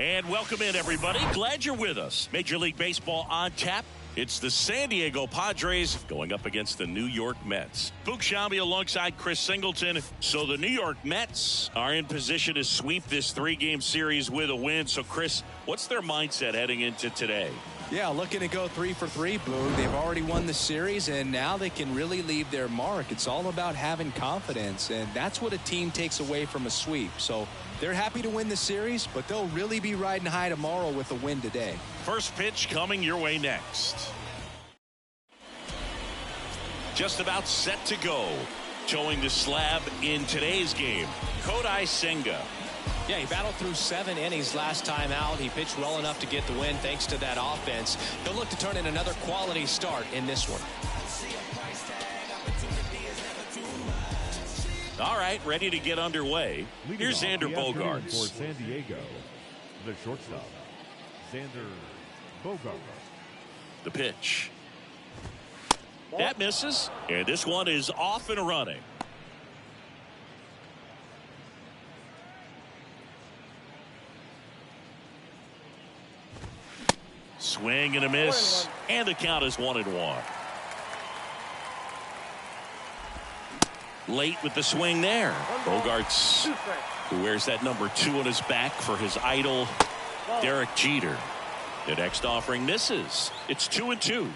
And welcome in, everybody. Glad you're with us. Major League Baseball on tap. It's the San Diego Padres going up against the New York Mets. Boog Sciambi alongside Chris Singleton. So the New York Mets are in position to sweep this three-game series with a win. So, Chris, what's their mindset heading into today? Yeah, looking to go 3 for 3, Boog. They've already won the series, and now they can really leave their mark. It's all about having confidence, and that's what a team takes away from a sweep. So they're happy to win the series, but they'll really be riding high tomorrow with a win today. First pitch coming your way next. Just about set to go. Towing the slab in today's game, Kodai Senga. Yeah, he battled through 7 innings last time out. He pitched well enough to get the win thanks to that offense. He'll look to turn in another quality start in this one. All right, ready to get underway. Here's Xander Bogaerts. For San Diego, the shortstop, Xander Bogaerts. The pitch. That misses, and this one is off and running. Swing and a miss, and the count is 1-1. Late with the swing there. Bogaerts, who wears that number 2 on his back for his idol, Derek Jeter. The next offering misses. It's 2-2.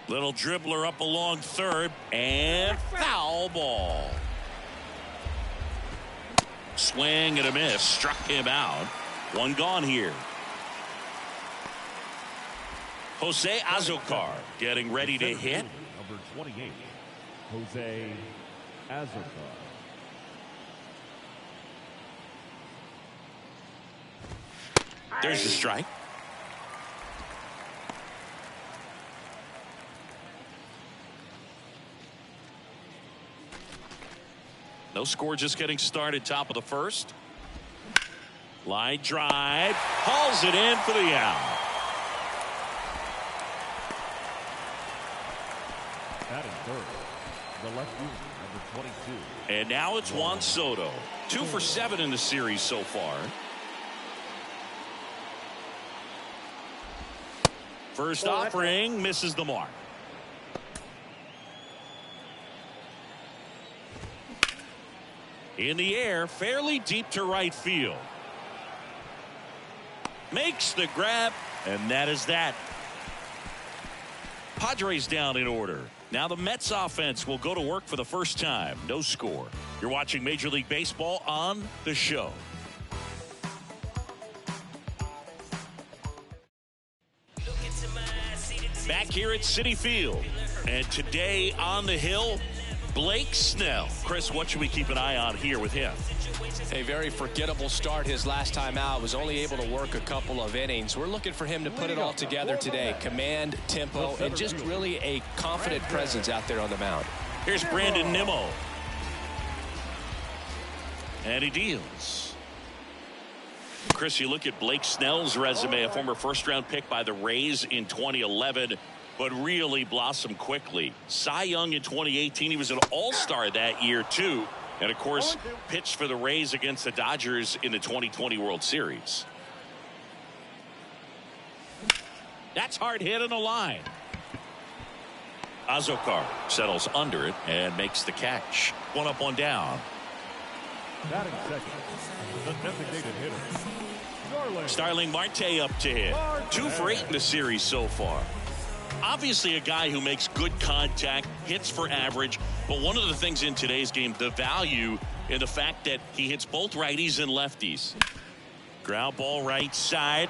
Little dribbler up along third, and foul ball. Swing and a miss, struck him out. One gone here. Jose Azocar getting ready to hit. Number 28, Jose Azocar. There's the strike. No score, just getting started, top of the first. Line drive, hauls it in for the out. Batting third, the left fielder, number 22. And now it's Juan Soto. 2 for 7 in the series so far. First offering misses the mark. In the air, fairly deep to right field. Makes the grab, and that is that. Padres down in order. Now the Mets offense will go to work for the first time. No score. You're watching Major League Baseball on The Show. Back here at Citi Field. And today on the hill, Blake Snell. Chris, what should we keep an eye on here with him? A very forgettable start his last time out. Was only able to work a couple of innings. We're looking for him to put it all together today. Command, tempo, and just really a confident presence out there on the mound. Here's Brandon Nimmo. And he deals. Chris, you look at Blake Snell's resume, a former first-round pick by the Rays in 2011, but really blossomed quickly. Cy Young in 2018. He was an all-star that year, too. And, of course, pitched for the Rays against the Dodgers in the 2020 World Series. That's hard hit on the line. Azocar settles under it and makes the catch. 1 up, 1 down. Batting second, the designated hitter, Starling Marte up to hit. 2 for 8 in the series so far. Obviously a guy who makes good contact, hits for average, but one of the things in today's game, the value in the fact that he hits both righties and lefties. Ground ball right side.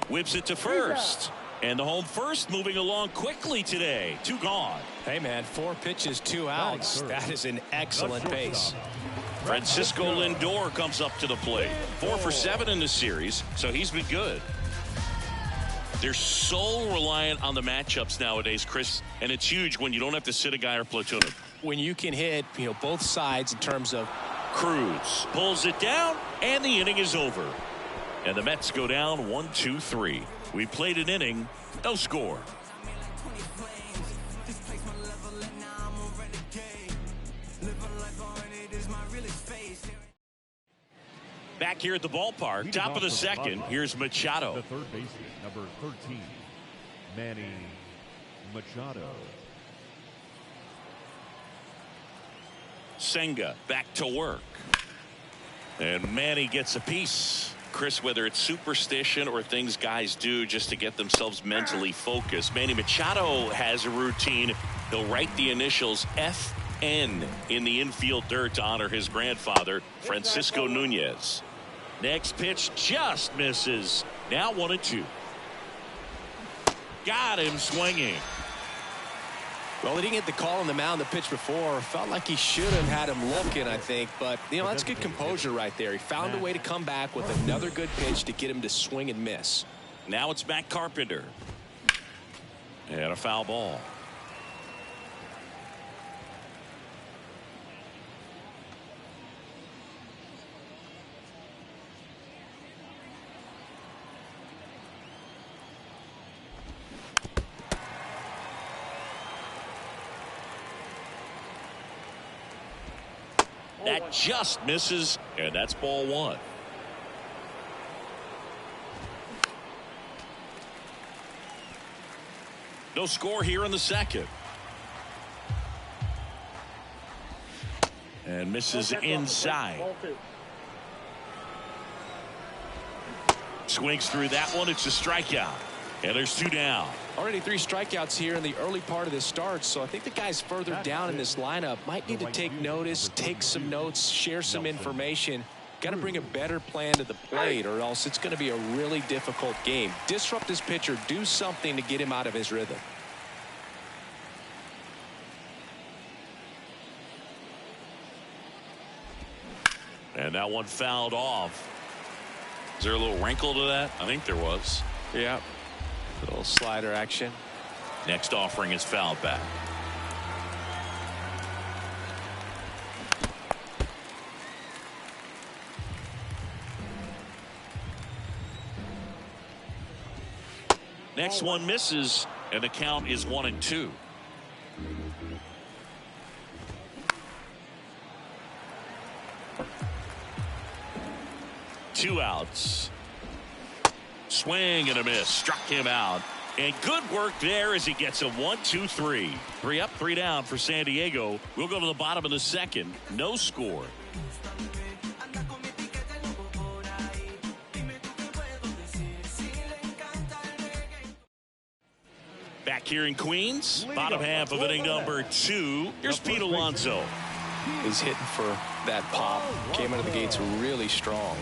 Whips it to first. And the home first moving along quickly today. 2 gone. Hey, man, 4 pitches, 2 outs. That is an excellent pace. Francisco Lindor comes up to the plate. 4 for 7 in the series, so he's been good. They're so reliant on the matchups nowadays, Chris, and it's huge when you don't have to sit a guy or platoon him. When you can hit, both sides in terms of Cruz pulls it down, and the inning is over. And the Mets go down 1-2-3. We played an inning, no score. Back here at the ballpark, top of the second, here's Machado. The third baseman, number 13, Manny Machado. Senga back to work. And Manny gets a piece. Chris, whether it's superstition or things guys do just to get themselves mentally focused, Manny Machado has a routine. He'll write the initials FN in the infield dirt to honor his grandfather, Francisco Nunez. Next pitch just misses. Now 1-2. Got him swinging. Well, he didn't get the call on the mound the pitch before. Felt like he should have had him looking, I think. But, you know, that's good composure right there. He found a way to come back with another good pitch to get him to swing and miss. Now it's Matt Carpenter. And a foul ball. That just misses, and that's ball one. No score here in the second. And misses inside. Swings through that one. It's a strikeout. And there's two down. Already 3 strikeouts here in the early part of the start, so I think the guys further down in this lineup might need to take notice, take some notes, share some information. Got to bring a better plan to the plate, or else it's going to be a really difficult game. Disrupt this pitcher, do something to get him out of his rhythm. And that one fouled off. Is there a little wrinkle to that? I think there was. Yeah. A little slider action. Next offering is fouled back. Next one misses, and the count is 1-2. Two outs. Swing and a miss. Struck him out. And good work there as he gets a 1-2-3. 3 up, 3 down for San Diego. We'll go to the bottom of the second. No score. Back here in Queens, bottom half of inning number 2. Here's Pete Alonso. He's hitting for that pop. Came out of the gates really strong.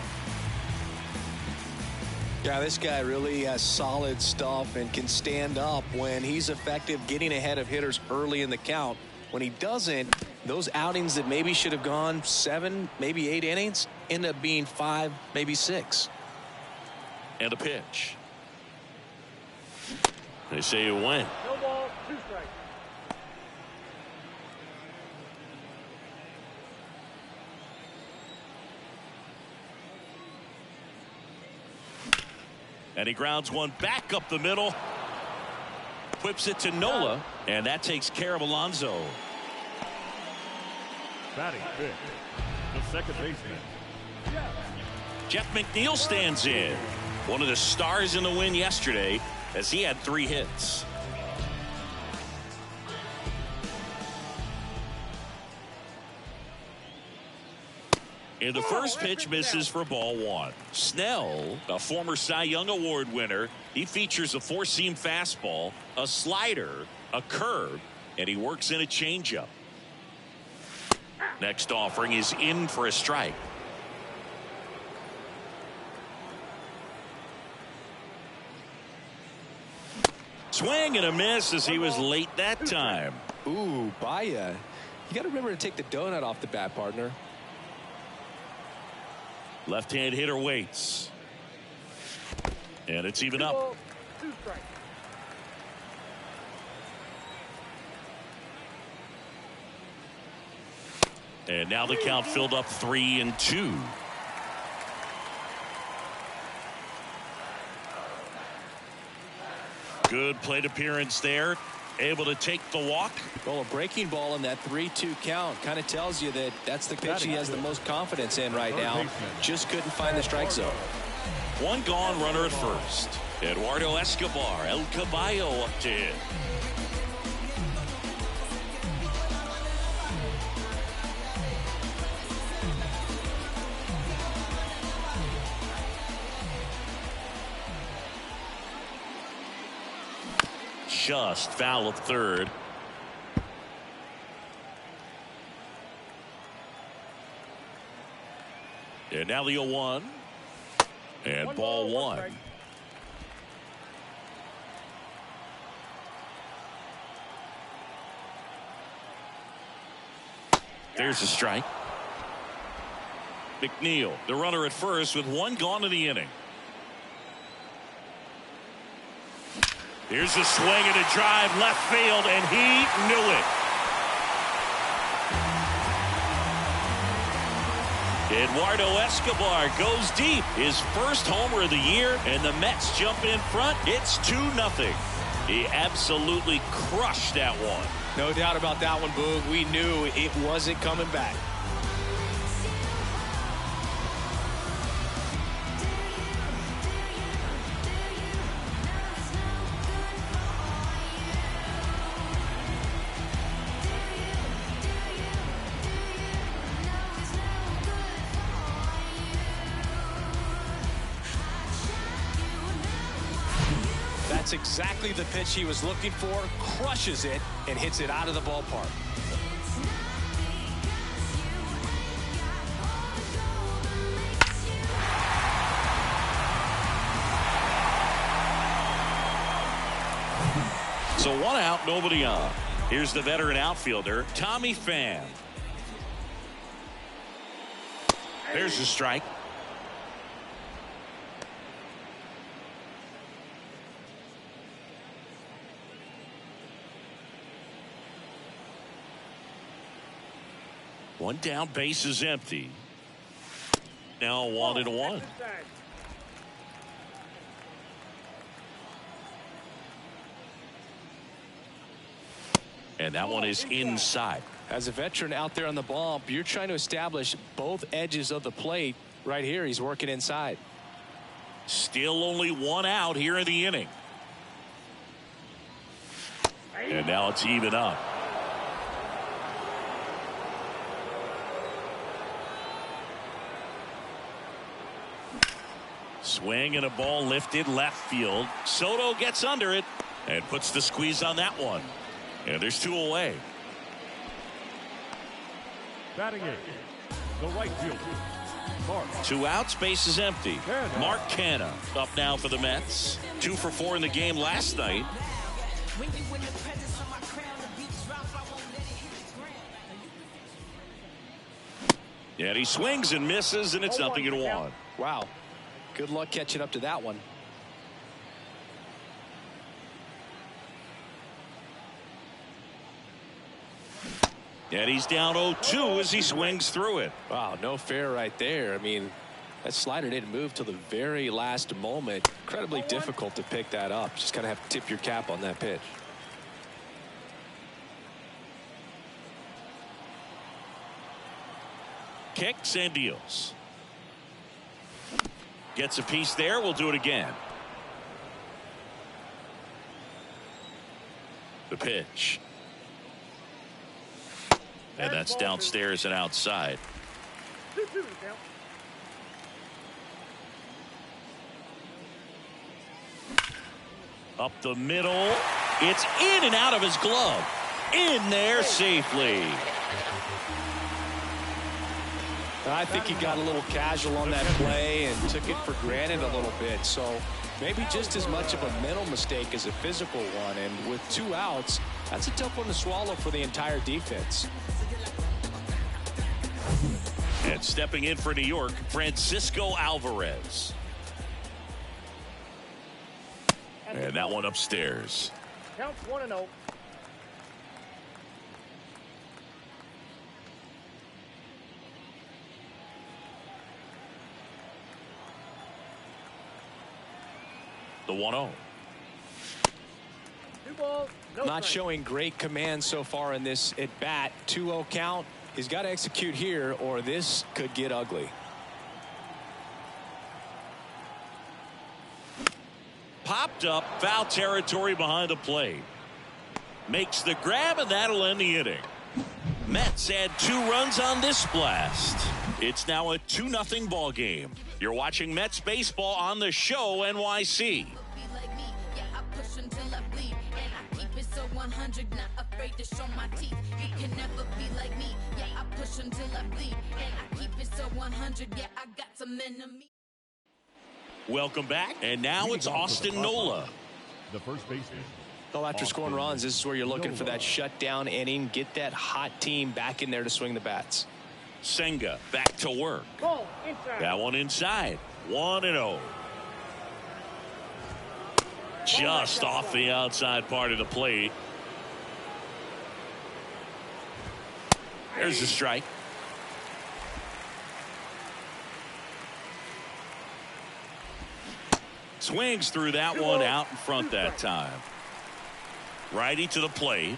Yeah, this guy really has solid stuff and can stand up when he's effective getting ahead of hitters early in the count. When he doesn't, those outings that maybe should have gone 7, maybe 8 innings end up being 5, maybe 6. And a pitch. They say it went. No ball, 2 strikes. And he grounds one back up the middle. Whips it to Nola, and that takes care of Alonso. Batting fifth, the second baseman. Jeff McNeil stands in. One of the stars in the win yesterday, as he had 3 hits. And the first pitch misses for ball 1. Snell, a former Cy Young Award winner, he features a 4-seam fastball, a slider, a curve, and he works in a changeup. Next offering is in for a strike. Swing and a miss as he was late that time. Ooh, Baya. You got to remember to take the donut off the bat, partner. Left-hand hitter waits. And it's even up. 2 strikes. And now the count filled up 3-2. Good plate appearance there. able to take the walk. Well, a breaking ball in that 3-2 count kind of tells you that that's the pitch he has the most confidence in right now. Just couldn't find the strike zone. One gone, runner at first. Eduardo Escobar, El Caballo up to hit. Just foul of third. And now the 0-1. And ball one. There's a strike. McNeil, the runner at first with one gone in the inning. Here's a swing and a drive left field, and he knew it. Eduardo Escobar goes deep. His first homer of the year, and the Mets jump in front. It's 2-0. He absolutely crushed that one. No doubt about that one, Boog. We knew it wasn't coming back. That's exactly the pitch he was looking for, crushes it, and hits it out of the ballpark. So one out, nobody on. Here's the veteran outfielder, Tommy Pham. There's a strike. One down, base is empty. Now 1-1. And that one is inside. As a veteran out there on the bump, you're trying to establish both edges of the plate. Right here, he's working inside. Still only one out here in the inning. And now it's even up. Swing and a ball lifted left field. Soto gets under it and puts the squeeze on that one. And there's two away. Batting eight, the right fielder, Mark. Two outs, base is empty. Mark Canha up now for the Mets. 2 for 4 in the game last night. And he swings and misses, and it's 0-1. Wow. Good luck catching up to that one. And he's down 0-2 as he swings through it. Wow, no fair right there. I mean, that slider didn't move till the very last moment. Incredibly difficult to pick that up. Just kind of have to tip your cap on that pitch. Kicks and deals. Gets a piece there. We'll do it again. The pitch. And that's downstairs and outside. 2-2 count. Up the middle. It's in and out of his glove. In there safely. I think he got a little casual on that play and took it for granted a little bit. So maybe just as much of a mental mistake as a physical one. And with 2 outs, that's a tough one to swallow for the entire defense. And stepping in for New York, Francisco Alvarez. And that one upstairs. Counts 1-0. The 1-0. balls, no Not strikes. showing great command so far in this at bat. 2-0 count. He's got to execute here or this could get ugly. Popped up, foul territory behind the plate. Makes the grab, and that'll end the inning. Mets add 2 runs on this blast. It's now a 2-0 ball game. You're watching Mets baseball on the show NYC. Welcome back, and now it's Austin Nola. The first baseman. Well, after scoring runs, this is where you're looking for that shutdown inning. Get that hot team back in there to swing the bats. Senga back to work. Ball inside. That one inside. 1-0. Just off the outside part of the plate. There's the strike. Swings through that one out in front that time. Righty to the plate.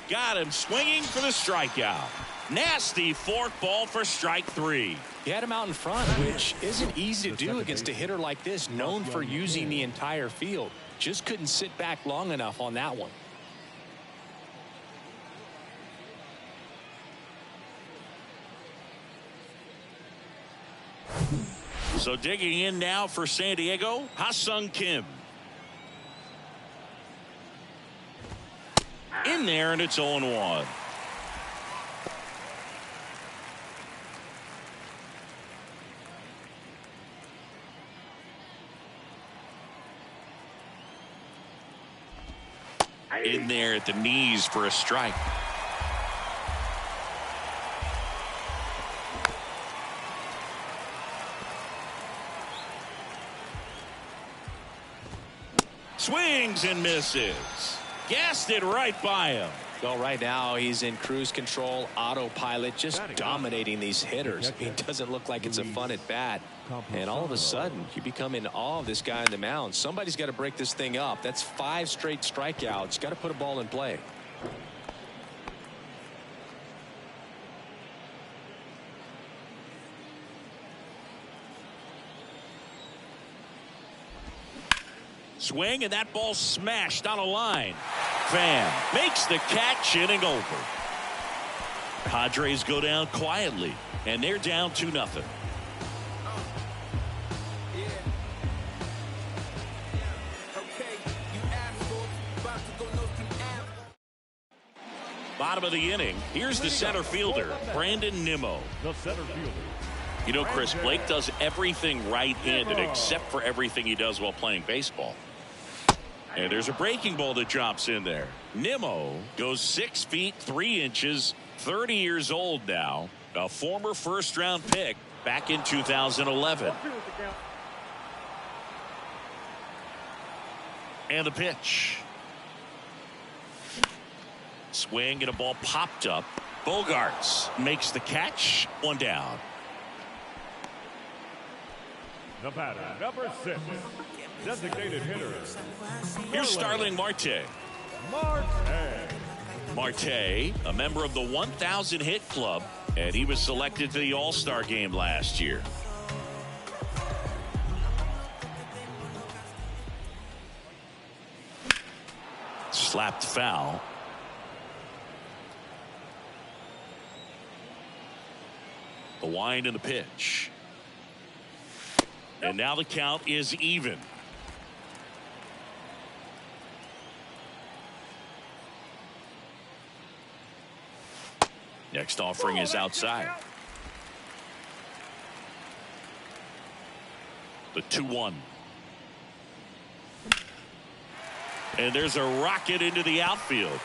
Got him swinging for the strikeout. Nasty fork ball for strike 3. He had him out in front, which isn't easy to do against a hitter like this, known for using the entire field. Just couldn't sit back long enough on that one. So digging in now for San Diego, Ha-Sung Kim. In there, and it's 0-1. In there at the knees for a strike. Swings and misses. Gassed it right by him. Well, right now he's in cruise control, autopilot, just dominating these hitters. It doesn't look like it's a fun at bat. And all of a sudden, you become in awe of this guy on the mound. Somebody's got to break this thing up. That's 5 straight strikeouts. Got to put a ball in play. Swing, and that ball smashed on a line. Fan makes the catch, inning over. Padres go down quietly, and they're down 2-0. Bottom of the inning, here's the center fielder, Brandon Nimmo. The center fielder. You know, Chris, Blake does everything right-handed except for everything he does while playing baseball. And there's a breaking ball that drops in there. Nimmo goes 6 feet 3 inches, 30 years old now, a former first-round pick back in 2011. And the pitch. Swing, and a ball popped up. Bogarts makes the catch. 1 down. The batter, number 6. Designated hitter. Here's Starling Marte. Marte, a member of the 1,000 hit club, and he was selected to the All-Star game last year. Slapped foul. The wind and the pitch. And now the count is even. Next offering is outside. The 2-1. And there's a rocket into the outfield.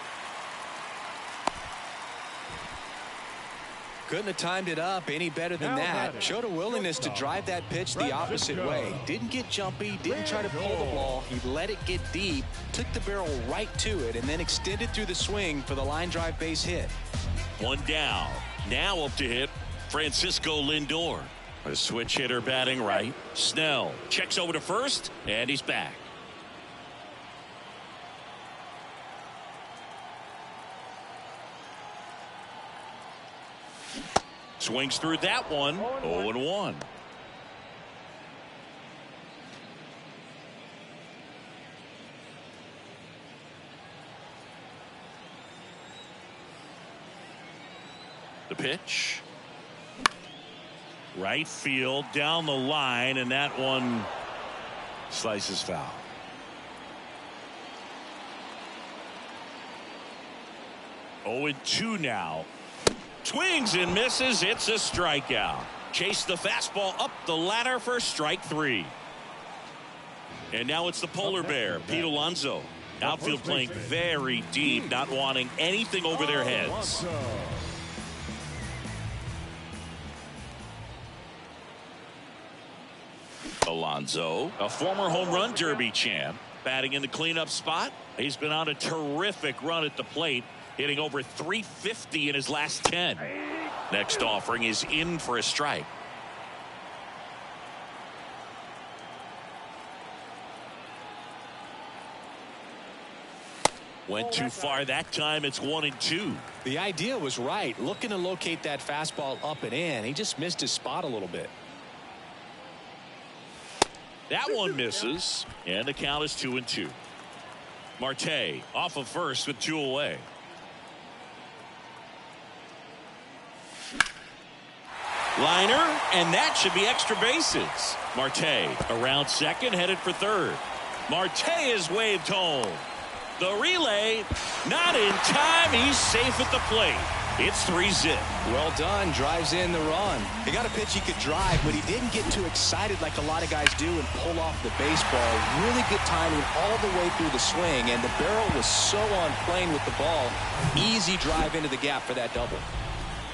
Couldn't have timed it up any better than that. Showed a willingness to drive that pitch the opposite way. Didn't get jumpy, didn't try to pull the ball. He let it get deep, took the barrel right to it, and then extended through the swing for the line drive base hit. 1 down. Now up to hit Francisco Lindor. A switch hitter batting right. Snell checks over to first, and he's back. Swings through that one. 0-1. The pitch. Right field down the line, and that one slices foul. Oh, 2 now. Swings and misses. It's a strikeout. Chase the fastball up the ladder for strike 3. And now it's the polar bear, Pete Alonso. Outfield playing very deep, not wanting anything over their heads. Alonso, a former home run derby champ, batting in the cleanup spot. He's been on a terrific run at the plate, hitting over 350 in his last 10. Next offering is in for a strike. Went too far that time. It's 1-2. The idea was right, looking to locate that fastball up and in. He just missed his spot a little bit. That one misses, and the count is 2-2. Marte off of first with 2 away. Liner, and that should be extra bases. Marte around second, headed for third. Marte is waved home. The relay, not in time. He's safe at the plate. It's 3-zip. Well done. Drives in the run. He got a pitch he could drive, but he didn't get too excited like a lot of guys do and pull off the baseball. Really good timing all the way through the swing, and the barrel was so on plane with the ball. Easy drive into the gap for that double.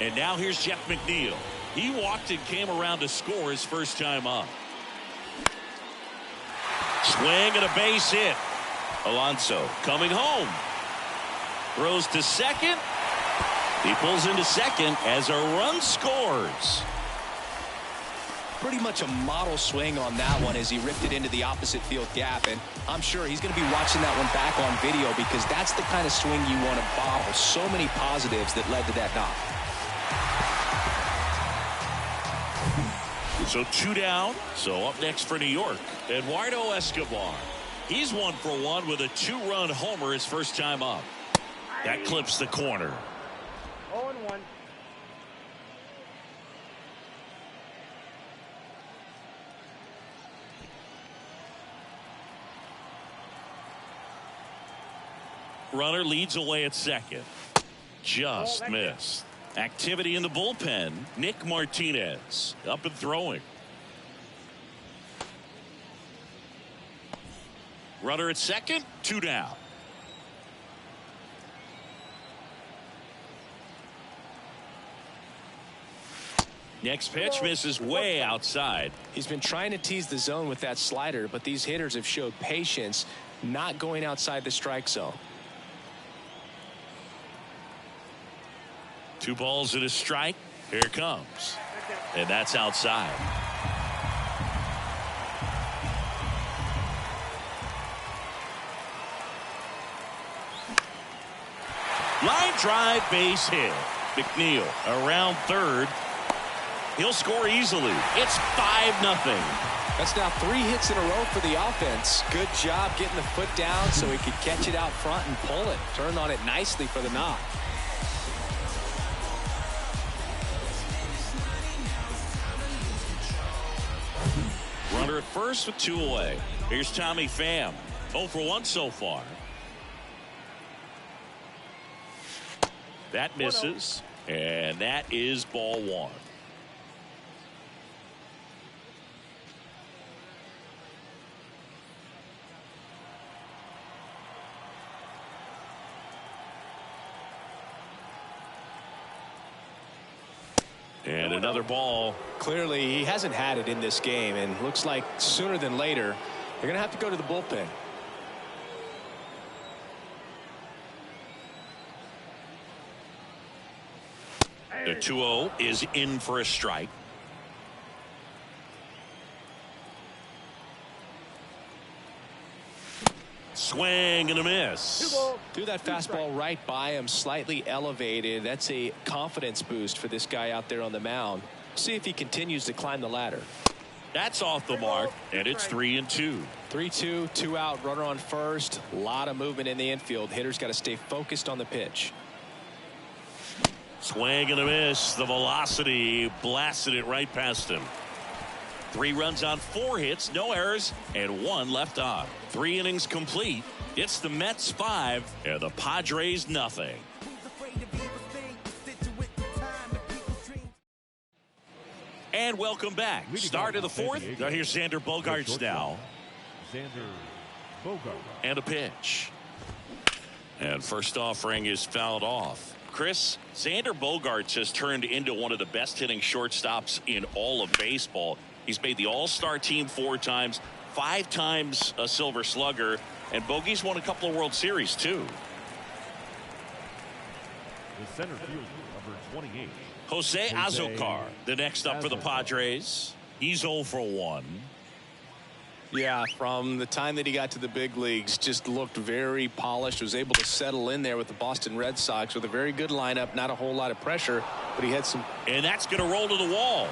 And now here's Jeff McNeil. He walked and came around to score his first time up. Swing and a base hit. Alonso coming home. Throws to second. He pulls into second as a run scores. Pretty much a model swing on that one as he ripped it into the opposite field gap, and I'm sure he's going to be watching that one back on video because that's the kind of swing you want to bottle. So many positives that led to that knock. So 2 down. So up next for New York, Eduardo Escobar. He's 1 for 1 with a 2-run homer his first time up. That clips the corner. 0-1. Runner leads away at second. Just missed. Activity in the bullpen. Nick Martinez up and throwing. Runner at second, 2 down. Next pitch misses way outside. He's been trying to tease the zone with that slider, but these hitters have showed patience, not going outside the strike zone. 2 balls and a strike. Here it comes. And that's outside. Line drive, base hit. McNeil around third. He'll score easily. It's 5-0. That's now 3 hits in a row for the offense. Good job getting the foot down so he could catch it out front and pull it. Turned on it nicely for the knock. Runner at first with 2 away. Here's Tommy Pham. 0 for 1 so far. That misses, and that is ball 1. And another ball. Clearly, he hasn't had it in this game, and looks like sooner than later, they're going to have to go to the bullpen. The 2-0 is in for a strike. Swing and a miss. Threw that fastball right by him, slightly elevated. That's a confidence boost for this guy out there on the mound. See if he continues to climb the ladder. That's off the mark, and it's 3-2. 3-2, 2 out, runner on first. A lot of movement in the infield. Hitter's got to stay focused on the pitch. Swing and a miss. The velocity blasted it right past him. 3 runs on 4 hits, no errors, and 1 left on. 3 innings complete. It's the Mets 5 and the Padres nothing. And welcome back. Start of the 4th. Now here's Xander Bogaerts now. Xander Bogaerts. And a pitch. And first offering is fouled off. Chris, Xander Bogaerts has turned into one of the best hitting shortstops in all of baseball. He's made the All-Star team 4 times, 5 times a Silver Slugger, and Bogey's won a couple of World Series too. The center fielder, number 28. Jose Azocar, the next up for the Padres. He's 0 for 1. Yeah, from the time that he got to the big leagues, just looked very polished, was able to settle in there with the Boston Red Sox with a very good lineup, not a whole lot of pressure, but he had some. And that's going to roll to the wall.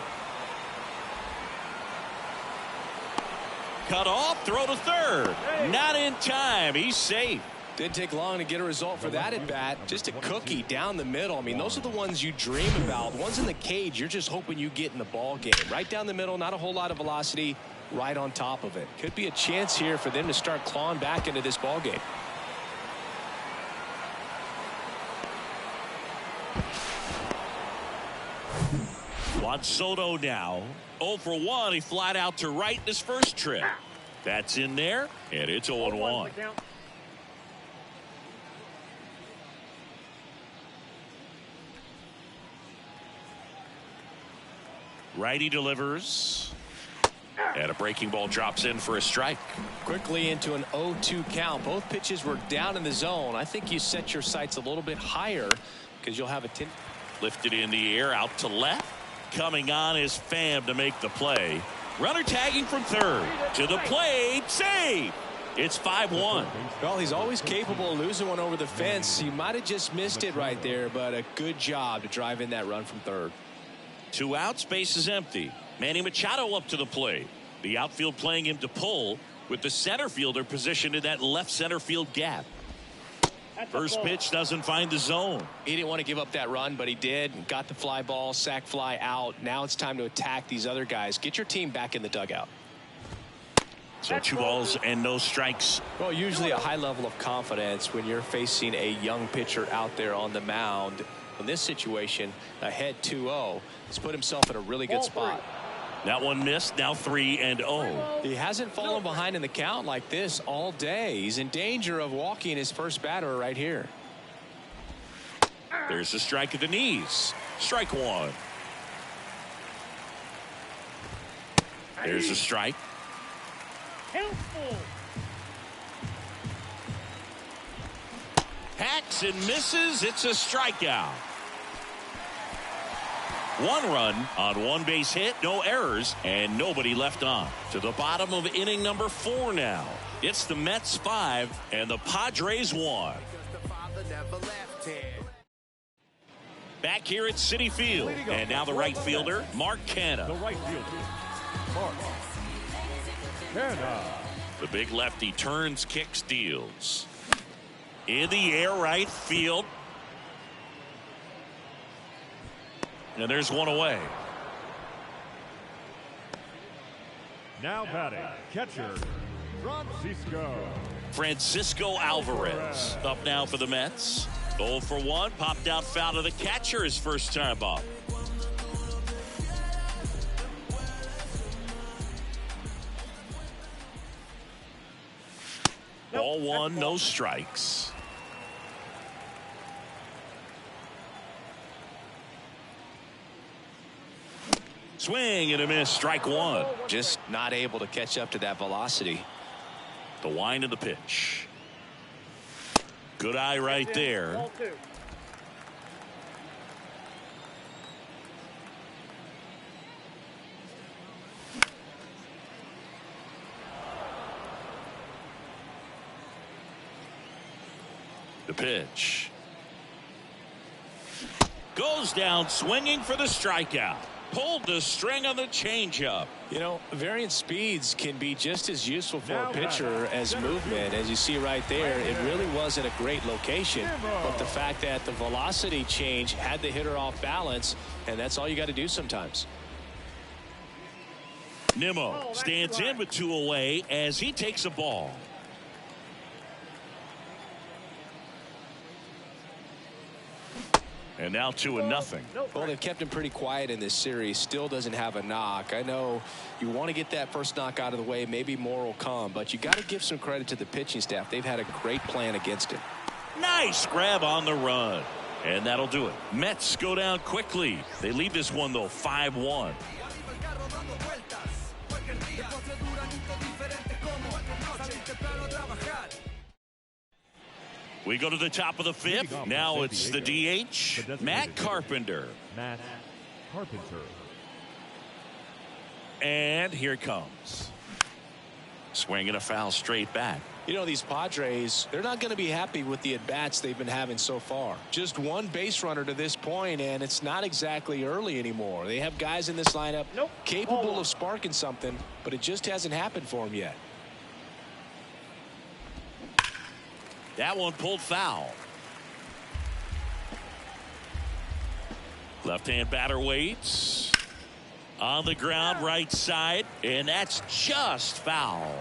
Cut off, throw to third. Not in time. He's safe. Didn't take long to get a result for that at bat. Just a cookie down the middle. I mean, those are the ones you dream about. The ones in the cage, you're just hoping you get in the ball game. Right down the middle, not a whole lot of velocity, right on top of it. Could be a chance here for them to start clawing back into this ball game. Juan Soto now 0 for 1. He flied out to right in his first trip. That's in there, and it's 0-1. Righty delivers. And a breaking ball drops in for a strike. Quickly into an 0-2 count. Both pitches were down in the zone. I think you set your sights a little bit higher because you'll have a lifted in the air out to left. Coming on is Pham to make the play. Runner tagging from third. To the plate. Save. It's 5-1. Well, he's always capable of losing one over the fence. He might have just missed it right there, but a good job to drive in that run from third. 2 outs, base is empty. Manny Machado up to the plate. The outfield playing him to pull with the center fielder positioned in that left center field gap. First pitch doesn't find the zone. He didn't want to give up that run, but he did. Got the fly ball, sac fly out. Now it's time to attack these other guys. Get your team back in the dugout. So 2 balls and no strikes. Well, usually a high level of confidence when you're facing a young pitcher out there on the mound. In this situation, ahead 2-0, he's put himself in a really good spot. That one missed. Now 3-0. He hasn't fallen behind in the count like this all day. He's in danger of walking his first batter right here. There's a strike at the knees. Strike 1. There's a strike. Hacks and misses. It's a strikeout. 1 run on 1 base hit, no errors, and nobody left on. To the bottom of inning number 4 now. It's the Mets 5 and the Padres 1. Back here at Citi Field, and now the right fielder, Mark Canha. The right fielder, Mark Canha. The big lefty turns, kicks, deals. In the air, right field. And there's one away. Now batting, catcher, Francisco Alvarez up now for the Mets. 0 for 1, popped out foul to the catcher his first time up. Ball 1, no strikes. Swing and a miss, strike 1. Just not able to catch up to that velocity. The wind of the pitch. Good eye right there. The pitch. Goes down swinging for the strikeout. Pulled the string on the changeup. You know, varying speeds can be just as useful for a pitcher as movement. As you see right there, it really wasn't a great location, but the fact that the velocity change had the hitter off balance, and that's all you got to do sometimes. Nimmo stands in with 2 away as he takes a ball. And now 2-0. Well, they've kept him pretty quiet in this series. Still doesn't have a knock. I know you want to get that first knock out of the way. Maybe more will come, but you got to give some credit to the pitching staff. They've had a great plan against him. Nice grab on the run. And that'll do it. Mets go down quickly. They lead this one, though, 5-1. We go to the top of the 5th. Now it's the DH, Matt Carpenter. Matt Carpenter. And here it comes. Swinging a foul straight back. You know, these Padres, they're not going to be happy with the at-bats they've been having so far. Just one base runner to this point, and it's not exactly early anymore. They have guys in this lineup capable of sparking something, but it just hasn't happened for them yet. That one pulled foul. Left-hand batter waits. On the ground, right side, and that's just foul.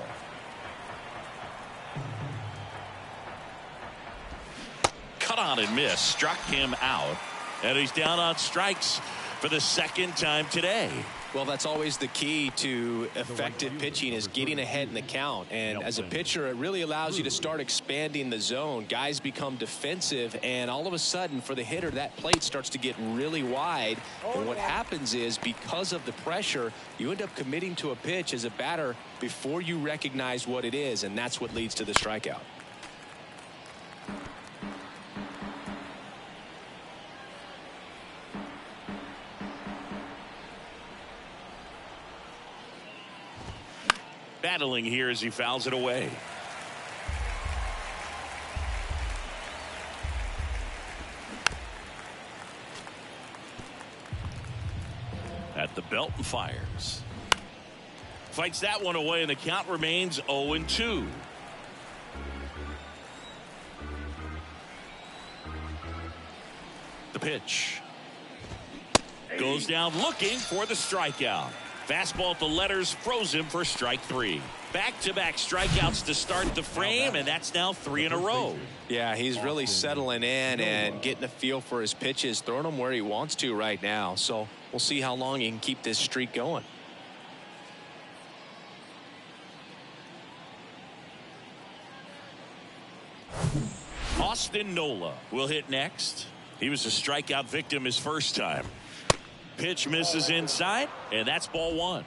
Cut on and miss. Struck him out. And he's down on strikes for the 2nd time today. Well, that's always the key to effective pitching, is getting ahead in the count. And as a pitcher, it really allows you to start expanding the zone. Guys become defensive, and all of a sudden, for the hitter, that plate starts to get really wide. And what happens is, because of the pressure, you end up committing to a pitch as a batter before you recognize what it is, and that's what leads to the strikeout. Battling here as he fouls it away. At the belt and fires. Fights that one away, and the count remains 0-2. The pitch. Goes down looking for the strikeout. Fastball at the letters froze him for strike 3. Back-to-back strikeouts to start the frame, and that's now 3 in a row. Yeah, he's really settling in and getting a feel for his pitches, throwing them where he wants to right now. So we'll see how long he can keep this streak going. Austin Nola will hit next. He was a strikeout victim his first time. Pitch misses inside, and that's ball 1.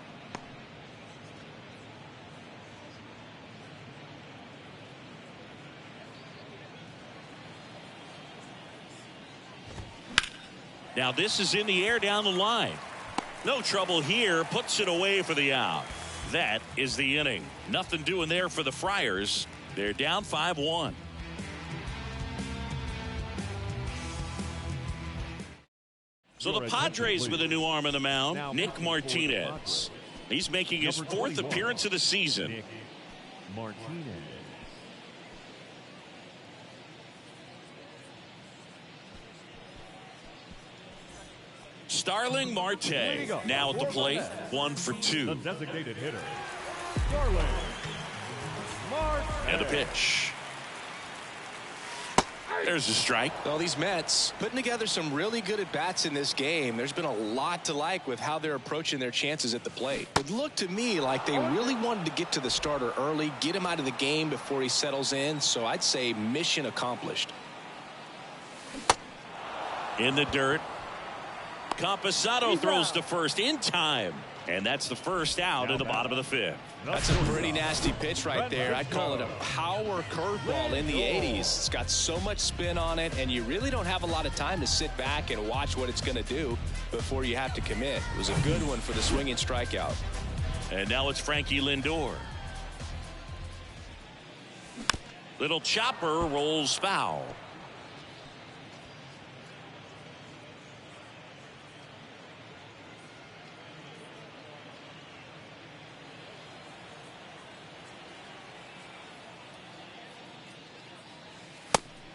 Now this is in the air down the line. No trouble here, puts it away for the out. That is the inning. Nothing doing there for the Friars. They're down 5-1. So the Padres with a new arm on the mound, Nick Martinez. He's making his 4th appearance of the season. Nick Martinez. Starling Marte now at the plate, 1 for 2. The designated hitter, Starling Marte. And the pitch. There's a strike. Well, these Mets putting together some really good at-bats in this game. There's been a lot to like with how they're approaching their chances at the plate. It looked to me like they really wanted to get to the starter early, get him out of the game before he settles in. So I'd say mission accomplished. In the dirt. Camposado throws to first in time. And that's the first out in the bottom of the 5th. That's a pretty nasty pitch right there. I'd call it a power curveball in the 80s. It's got so much spin on it, and you really don't have a lot of time to sit back and watch what it's going to do before you have to commit. It was a good one for the swinging strikeout. And now it's Frankie Lindor. Little chopper rolls foul.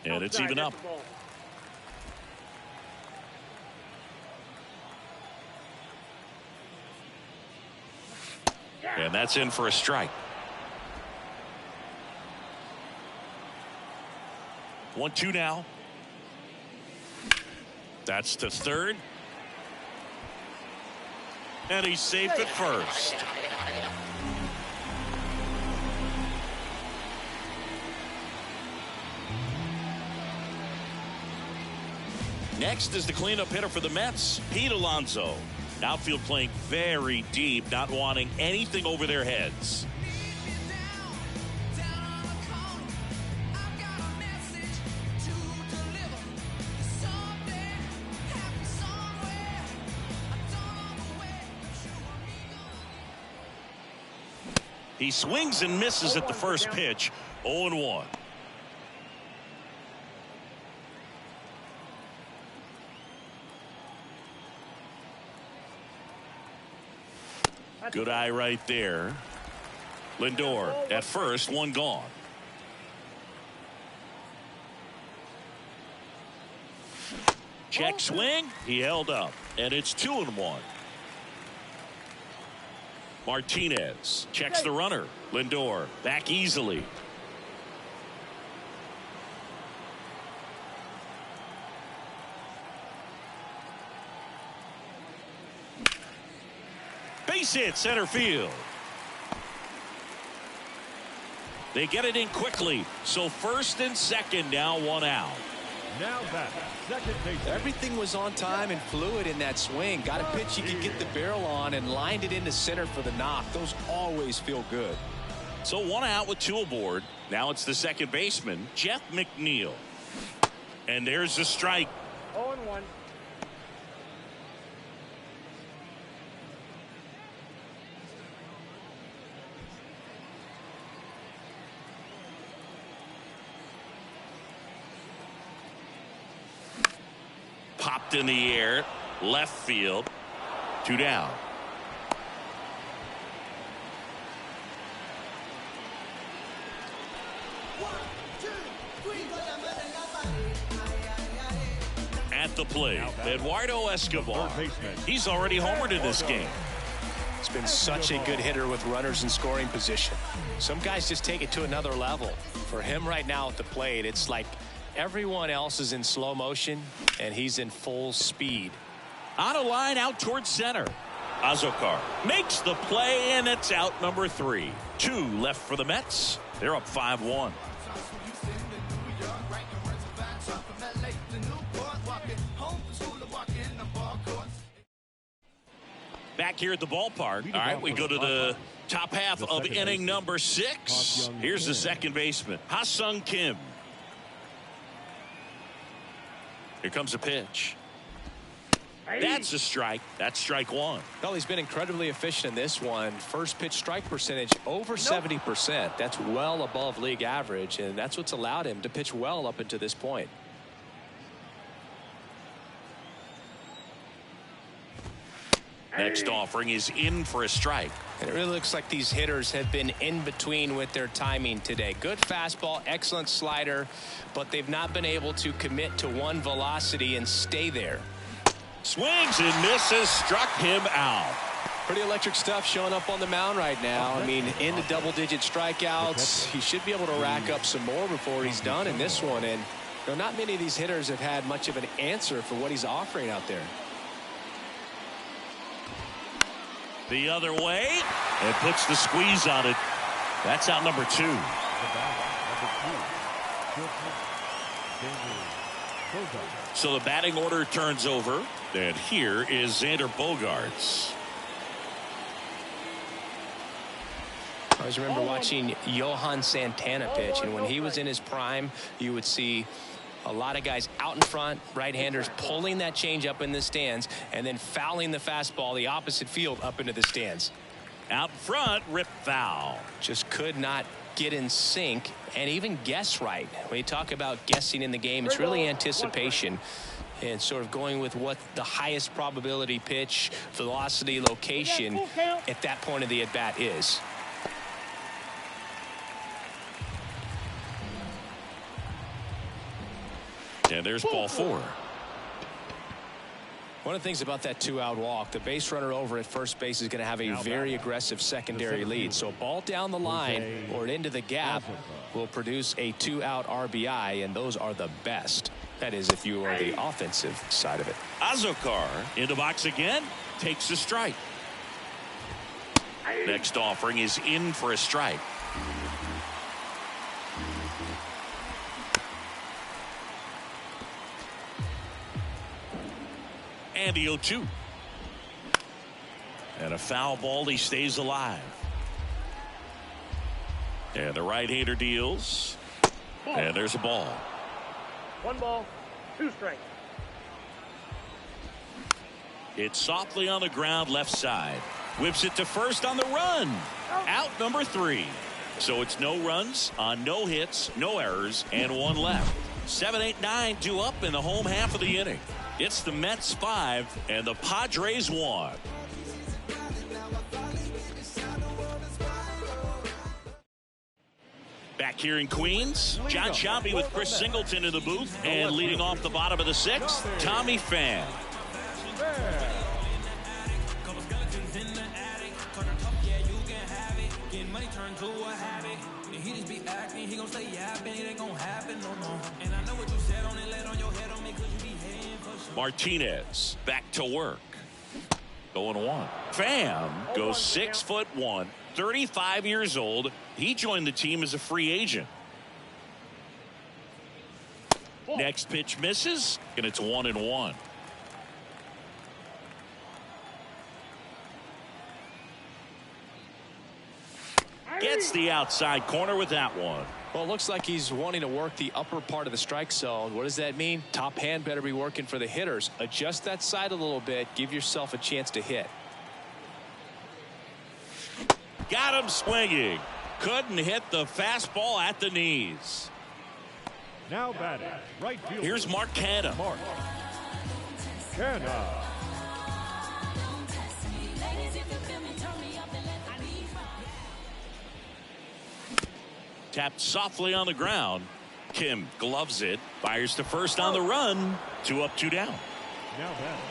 And it's even up. And that's in for a strike. 1-2 now. That's to third. And he's safe at first. Next is the cleanup hitter for the Mets, Pete Alonso. Outfield playing very deep, not wanting anything over their heads. He swings and misses at the first pitch. 0-1. Good eye right there. Lindor at first, one gone. Check swing. He held up, and it's 2-1. Martinez checks the runner. Lindor back easily. Base hit center field. They get it in quickly. So first and second, now one out. Now back, second base. Everything was on time and fluid in that swing. Got a pitch he could get the barrel on and lined it into center for the knock. Those always feel good. So one out with two aboard. Now it's the second baseman, Jeff McNeil. And there's the strike. 0-1. Popped in the air, left field, 2 down. At the plate, Eduardo Escobar. He's already homered in this game. It's been such a good hitter with runners in scoring position. Some guys just take it to another level. For him right now at the plate, it's like everyone else is in slow motion and he's in full speed. On a line out towards center. Azokar makes the play, and it's out number 3. 2 left for the Mets. They're up 5-1. Back here at the ballpark. All right, we go to the top half of inning number 6. Here's the second baseman, Ha-Sung Kim. Here comes a pitch. That's a strike. That's strike 1. Well, he's been incredibly efficient in this one. First pitch strike percentage over 70%. That's well above league average, and that's what's allowed him to pitch well up until this point. Next offering is in for a strike. And it really looks like these hitters have been in between with their timing today. Good fastball, excellent slider, but they've not been able to commit to one velocity and stay there. Swings and misses, struck him out. Pretty electric stuff showing up on the mound right now. I mean, into double-digit strikeouts. He should be able to rack up some more before he's done in this one. And you know, not many of these hitters have had much of an answer for what he's offering out there. The other way, and puts the squeeze on it. That's out number 2. So the batting order turns over, and here is Xander Bogaerts. I always remember watching Johan Santana pitch, and when he was in his prime, you would see a lot of guys out in front, right-handers pulling that change up in the stands and then fouling the fastball the opposite field up into the stands. Out front, rip foul. Just could not get in sync and even guess right. When you talk about guessing in the game, it's really anticipation and sort of going with what the highest probability pitch, velocity, location at that point of the at-bat is. And there's ball 4. One of the things about that 2-out walk, the base runner over at first base is going to have a very aggressive secondary lead. So a ball down the line or into the gap will produce a 2-out RBI, and those are the best. That is, if you are the offensive side of it. Azokar in the box again, takes a strike. Next offering is in for a strike. And the 0-2. And a foul ball. He stays alive. And the right-hander deals. And there's a ball. 1 ball, 2 strikes. It's softly on the ground left side. Whips it to first on the run. Out number 3. So it's no runs on no hits, no errors, and 1 left. 7, 8, 9 due up in the home half of the inning. It's the Mets 5 and the Padres 1. Back here in Queens, John Sciambi with Chris Singleton in the booth, and leading off the bottom of the 6th, Tommy Pham. Martinez back to work. 0-1. Pham goes 6'1", 35 years old. He joined the team as a free agent. Next pitch misses, and it's 1-1. Gets the outside corner with that one. Well, it looks like he's wanting to work the upper part of the strike zone. What does that mean? Top hand better be working for the hitters. Adjust that side a little bit. Give yourself a chance to hit. Got him swinging. Couldn't hit the fastball at the knees. Now batting, right fielder. Here's Mark Canha. Mark Canha. Tapped softly on the ground. Kim gloves it. Fires to first on the run. 2 up, 2 down. Now batting,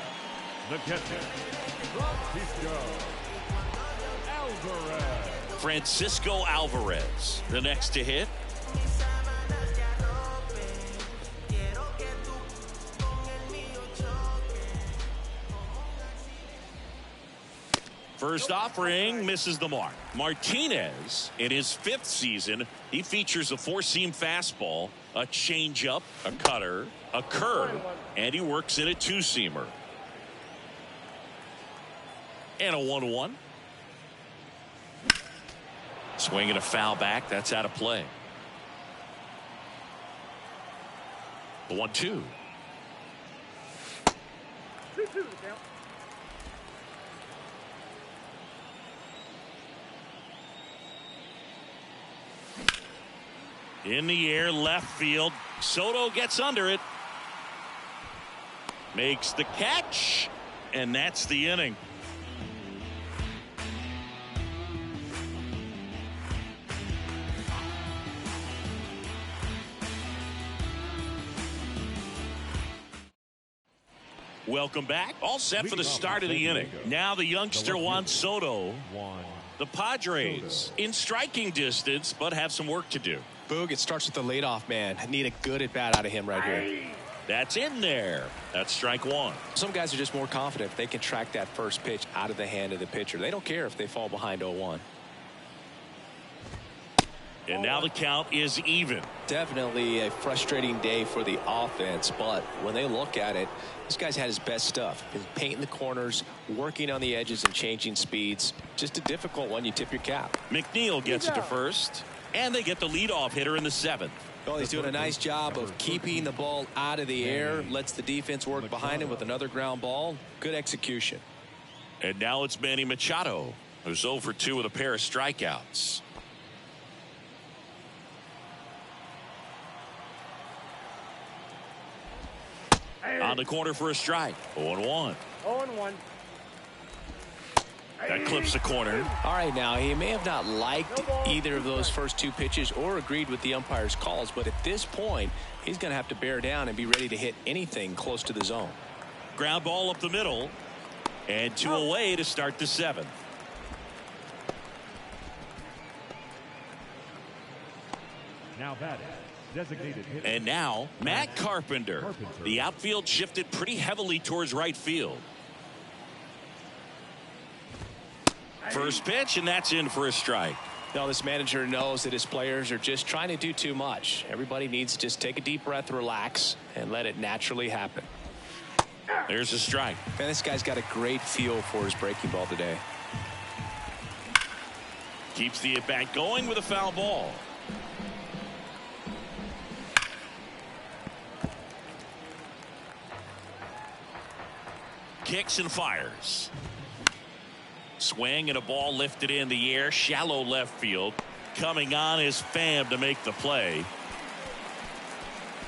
the catcher, Francisco Alvarez, the next to hit. First offering misses the mark. Martinez, in his 5th season, he features a 4-seam fastball, a changeup, a cutter, a curve, and he works in a 2-seamer. And a 1-1. Swinging a foul back. That's out of play. The 1-2. 2-2 count. In the air, left field. Soto gets under it. Makes the catch. And that's the inning. Welcome back. All set for the start of the inning. Now the youngster Juan Soto. The Padres in striking distance, but have some work to do. Boog, it starts with the leadoff man. I need a good at-bat out of him right here. That's in there. That's strike 1. Some guys are just more confident if they can track that first pitch out of the hand of the pitcher. They don't care if they fall behind 0-1. And now the count is even. Definitely a frustrating day for the offense, but when they look at it, this guy's had his best stuff. He's painting the corners, working on the edges and changing speeds. Just a difficult one. You tip your cap. McNeil gets it to first, and they get the leadoff hitter in the 7th. Well, he's doing a nice job of keeping the ball out of the air, lets the defense work behind him with another ground ball. Good execution. And now it's Manny Machado, who's 0 for 2 with a pair of strikeouts. On the corner for a strike. 0-1. 0-1. That clips the corner. All right, now, he may have not liked either of those first two pitches or agreed with the umpire's calls, but at this point, he's going to have to bear down and be ready to hit anything close to the zone. Ground ball up the middle, and 2 away to start the 7th. Now batting, designated hitter. And now, Matt Carpenter. The outfield shifted pretty heavily towards right field. First pitch, and that's in for a strike. Now, this manager knows that his players are just trying to do too much. Everybody needs to just take a deep breath, relax, and let it naturally happen. There's a strike. Man, this guy's got a great feel for his breaking ball today. Keeps the at-bat going with a foul ball. Kicks and fires. Swing and a ball lifted in the air, shallow left field. Coming on is Pham to make the play.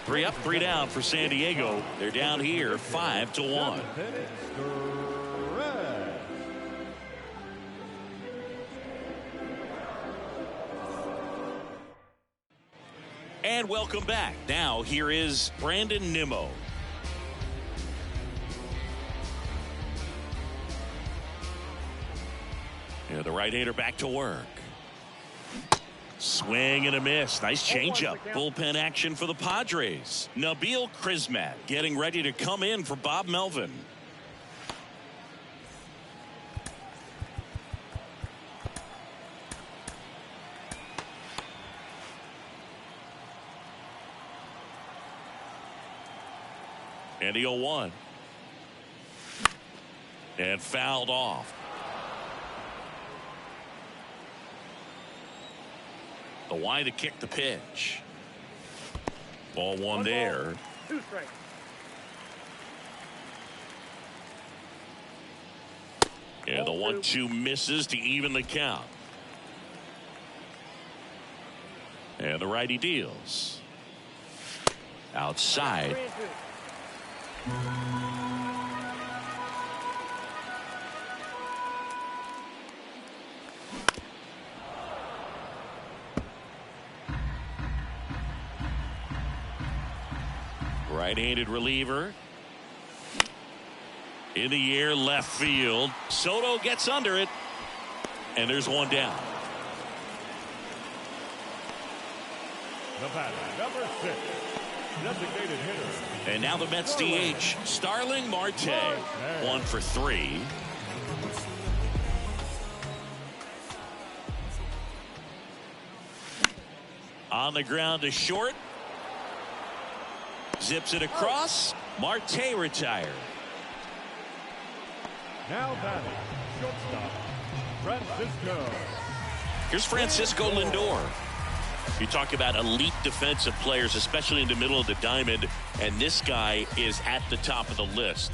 3 up, 3 down for San Diego. They're down here 5-1. And welcome back. Now here is Brandon Nimmo. Yeah, the right-hander back to work. Swing and a miss. Nice changeup. Bullpen action for the Padres. Nabil Krismat getting ready to come in for Bob Melvin. And the 0-1. And fouled off. The wide to kick the pitch. Ball one there. 2 strikes. And the 1-2 misses to even the count. And the righty deals. Outside. 3-2. Right-handed reliever. In the air, left field. Soto gets under it. And there's one down. The batter, number 6, designated hitter. And now the Mets DH, Starling Marte. 1 for 3. On the ground to short. Zips it across. Marte retired. Now batting, shortstop, Francisco. Here's Francisco Lindor. You talk about elite defensive players, especially in the middle of the diamond, and this guy is at the top of the list.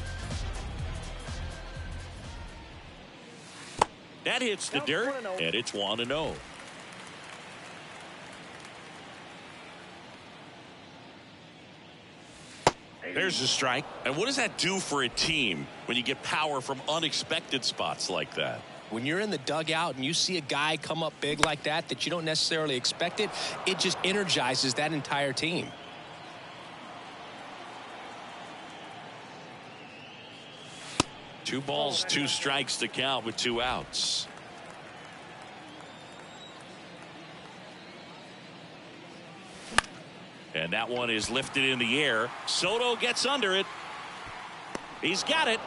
That hits the dirt, and it's 1-0. There's a strike. And what does that do for a team when you get power from unexpected spots like that? When you're in the dugout and you see a guy come up big like that you don't necessarily expect it, it just energizes that entire team. Two balls, 2 strikes to count with 2 outs. And that one is lifted in the air. Soto gets under it. He's got it.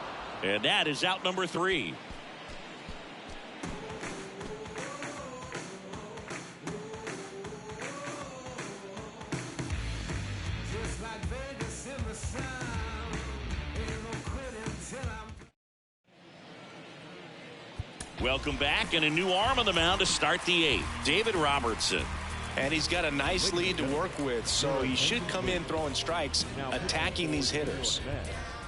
And that is out number 3. Welcome back, and a new arm on the mound to start the 8th. David Robertson. And he's got a nice lead to work with, so he should come in throwing strikes, attacking these hitters.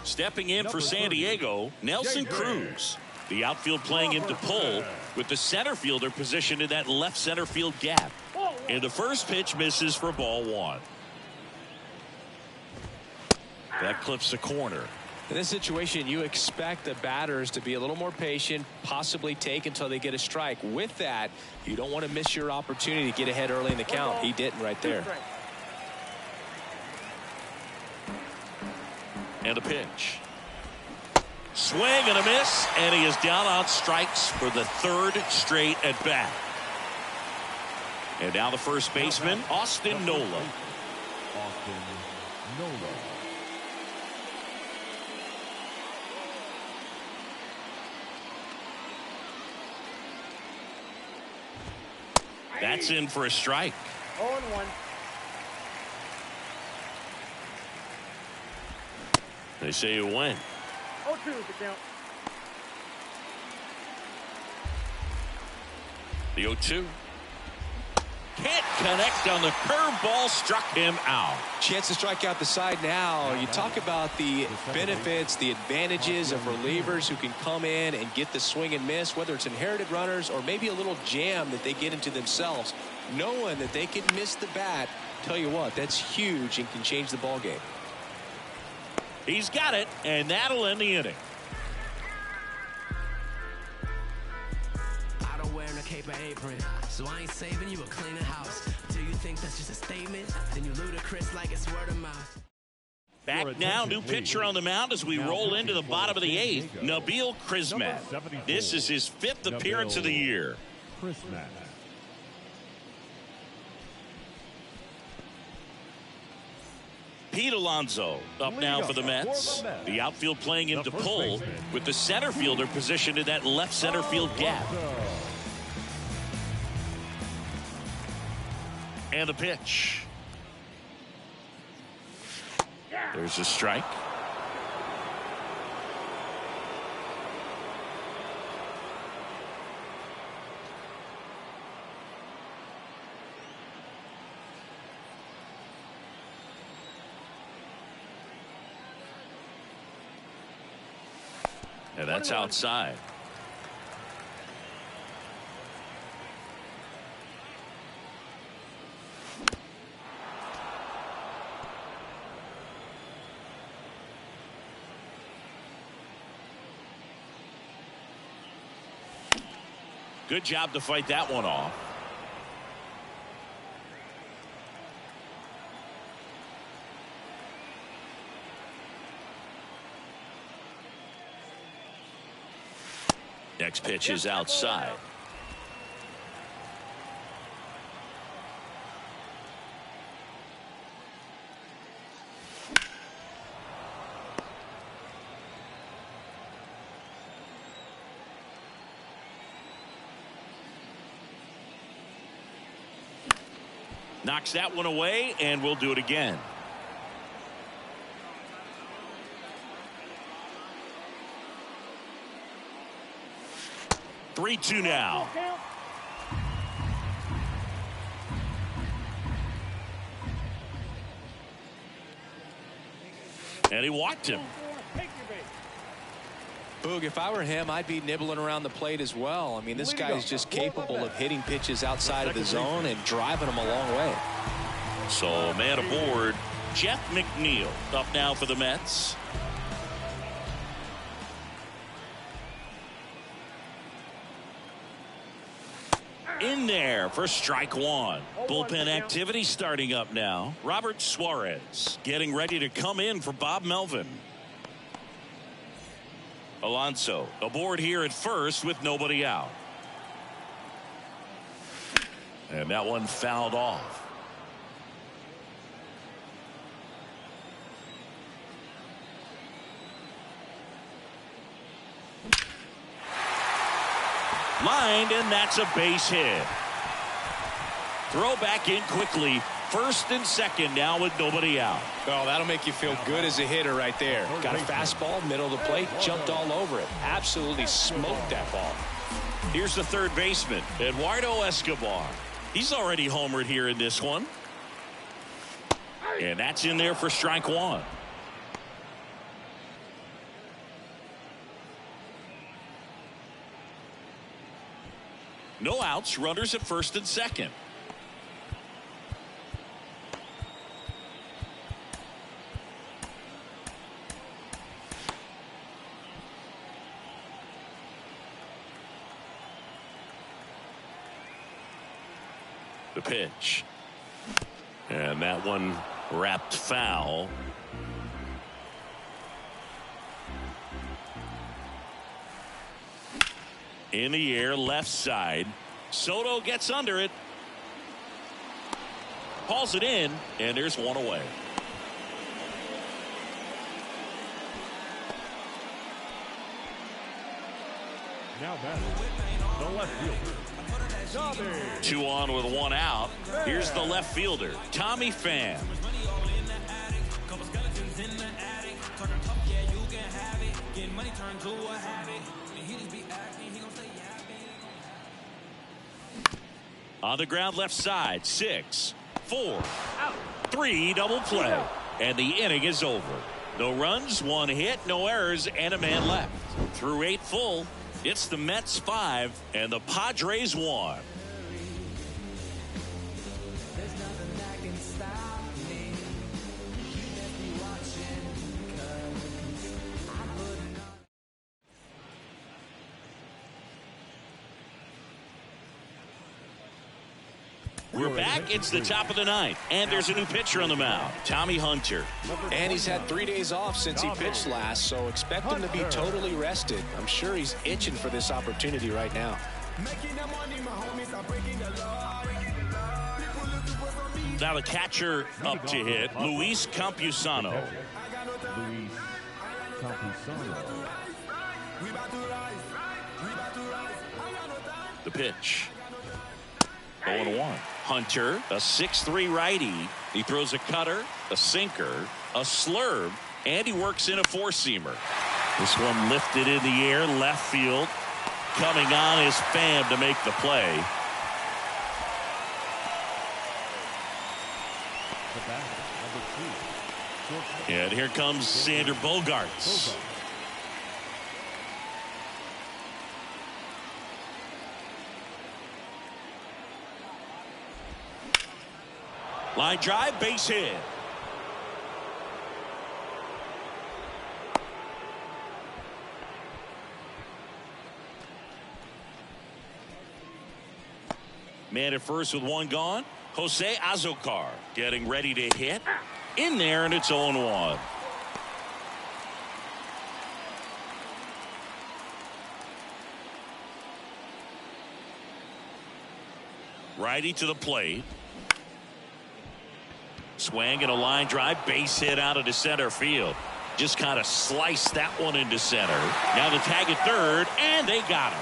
Stepping in for San Diego, Nelson Cruz. The outfield playing him to pull, with the center fielder positioned in that left center field gap. And the first pitch misses for ball 1. That clips the corner. In this situation, you expect the batters to be a little more patient, possibly take until they get a strike. With that, you don't want to miss your opportunity to get ahead early in the count. He didn't right there. And a pitch. Swing and a miss, and he is down on strikes for the third straight at bat. And now the first baseman, Austin Nola. Austin Nola. That's in for a strike. 0-1. They say you win. 0-2 the count. The 0-2. Can't connect on the curveball, struck him out. Chance to strike out the side now. You talk about the benefits, the advantages of relievers who can come in and get the swing and miss, whether it's inherited runners or maybe a little jam that they get into themselves. Knowing that they can miss the bat, tell you what, that's huge and can change the ball game. He's got it, and that'll end the inning. I don't wear a cape or apron, so I ain't saving you a cleaner house. Do you think that's just a statement? Then you ludicrous like it's word of mouth. Back now, new pitcher on the mound as we roll into the bottom of the eighth, Nabil Crismatt. This is his fifth appearance of the year. Crismatt. Pete Alonso up now for the Mets. The outfield playing into pull with the center fielder positioned in that left center field gap. And the pitch. There's a strike. And that's outside. Good job to fight that one off. Next pitch is outside. Knocks that one away, and we'll do it again. Three-two now. And he walked him. Boog, if I were him, I'd be nibbling around the plate as well. I mean, this guy is just capable of hitting pitches outside of the zone and driving them a long way. So, man aboard, Jeff McNeil up now for the Mets. In there for strike one. Bullpen activity starting up now. Robert Suarez getting ready to come in for Bob Melvin. Alonso aboard here at first with nobody out. And that one fouled off. Lined, and that's a base hit. Throw back in quickly. First and second now with nobody out. Oh, that'll make you feel good as a hitter right there. Got a fastball, middle of the plate, jumped all over it. Absolutely smoked that ball. Here's the third baseman, Eduardo Escobar. He's already homered here in this one. And that's in there for strike one. No outs, runners at first and second. The pitch. And that one wrapped foul. In the air, left side. Soto gets under it. Hauls it in, and there's one away. Now batting, the left fielder, Tommy. 2 on with 1 out. Here's the left fielder, Tommy Pham. On the ground left side, 6, 4, 3, double play. And the inning is over. No runs, 1 hit, no errors, and a man left. Through 8 full, it's the Mets 5 and the Padres 1. We're back. It's the top of the 9th, and there's a new pitcher on the mound, Tommy Hunter. And he's had 3 days off since he pitched last, so expect him to be totally rested. I'm sure he's itching for this opportunity right now. Now the catcher up to hit, Luis Campusano. Luis Campusano. The pitch. 0-1. Hunter, a 6'3" righty. He throws a cutter, a sinker, a slurve, and he works in a 4-seamer. This one lifted in the air, left field. Coming on is Pham to make the play. The batter, number 2. And here comes Sander Bogarts. Line drive, base hit. Man at first with 1 gone. Jose Azocar getting ready to hit. In there, and it's 0-1. Righty to the plate. Swing and a line drive, base hit out into center field. Just kind of sliced that one into center. Now the tag at third, and they got him.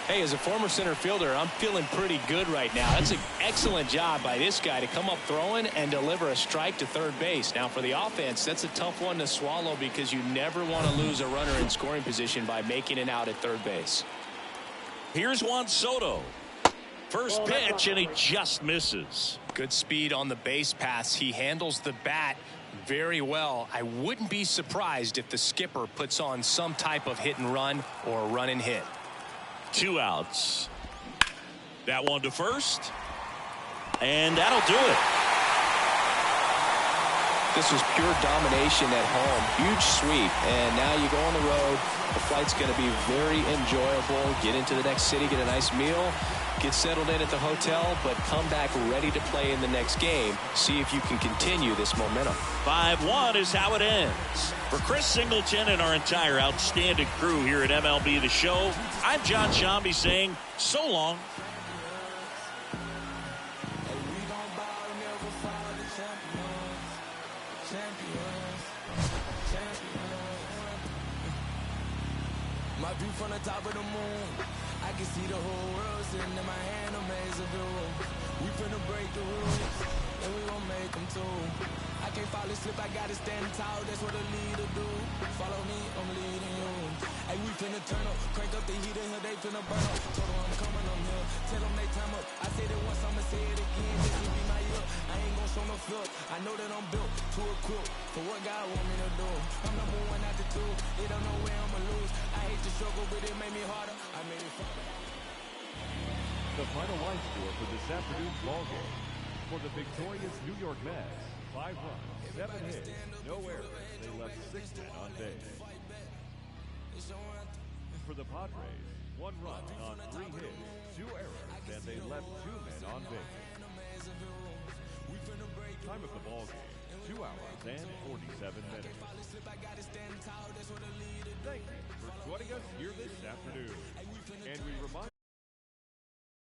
Hey, as a former center fielder, I'm feeling pretty good right now. That's an excellent job by this guy to come up throwing and deliver a strike to third base. Now, for the offense, that's a tough one to swallow because you never want to lose a runner in scoring position by making it out at third base. Here's Juan Soto. First pitch, and he just misses. Good speed on the base pass. He handles the bat very well. I wouldn't be surprised if the skipper puts on some type of hit and run or run and hit. 2 outs. That one to first. And that'll do it. This was pure domination at home. Huge sweep. And now you go on the road. The flight's going to be very enjoyable. Get into the next city, get a nice meal, get settled in at the hotel, but come back ready to play in the next game. See if you can continue this momentum. 5-1 is how it ends. For Chris Singleton and our entire outstanding crew here at MLB The Show, I'm John Shambi saying so long. My view from the top of the moon, I can see the whole world sitting in my hand, amazing view. We finna break the rules, and we gon' make them too. I can't fall asleep, I gotta stand tall, that's what a leader do. Follow me, I'm leading you. Hey, we finna turn up, crank up the heat in here, they finna burn up. Told them I'm coming, I'm here, tell them they time up. I said it once, I'ma say it again, this will be my year. I ain't gon' show no fear, I know that I'm built to equip for what God want me to do. I'm number 1 out the 2, they don't know where I'ma lose. I hate the struggle, but it made me harder, I made it fun. The final line score for this afternoon's ball game. For the victorious New York Mets, 5 runs, 7 hits, no errors. They left 6 men on base. For the Padres, 1 run on 3 hits, 2 errors, and they left 2 men on on Vegas. Time of the ball game, 2 hours and 47 minutes. Thank you for joining us here this afternoon. And we remind